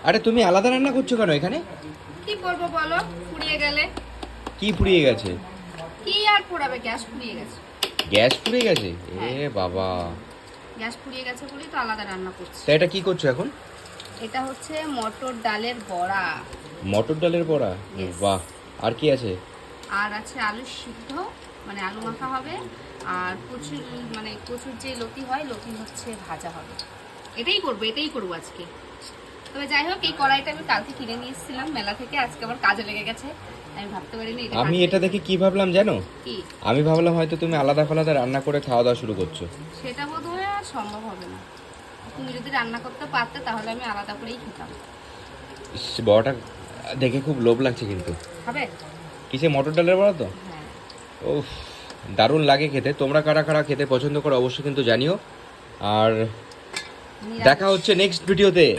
আরে তুমি আলাদা রান্না করছো কেন এখানে? কি করবো বলো, পুড়িয়ে গেলে। কি পুড়িয়ে গেছে? কি আর পোড়াবে, গ্যাস পুড়িয়ে গেছে। গ্যাস পুড়িয়ে গেছে? হ্যাঁ। বাবা। গ্যাস পুড়িয়ে গেছে বলেই তো আলাদা রান্না করছি। তা এটা কি করছো এখন? এটা হচ্ছে মটর ডালের বড়া। মটর ডালের বড়া? Yes. বাহ। আর কি আছে? আর আছে আলু সিদ্ধ, মানে আলু মাখা হবে। আর কচুর, মানে কচুর যে লতি হয়, লতি হচ্ছে ভাজা হবে। এটাই করবো আজকে। তবে যাই হোক, এই কড়াইটা আমি কালকে কিনে নিয়ে এসেছিলাম মেলা থেকে, আজকে আবার কাজে লেগে গেছে। আমি ভাবতে পারিনি এটা আমি কাজে এটা লেগে দেখে কি ভাবলাম জানো? কি। আমি ভাবলাম হয়তো তুমি আলাদা ফালাদা রান্না করে খাওয়া দাওয়া শুরু করছো। সেটা বোধহয় আর সম্ভব হবে না। তুমি যদি রান্না করতে পারতে তাহলে আমি আলাদা করেই খেতাম। বড়াটা দেখে খুব লোভ লাগছে কিন্তু। হবে? কিসে, মটর ডালের বড়া তো? হ্যাঁ। উফ, দারুণ লাগে খেতে। তোমরা কারা কারা খেতে পছন্দ করো অবশ্যই কিন্তু জানিও। আর দেখা হচ্ছে নেক্সট ভিডিওতে।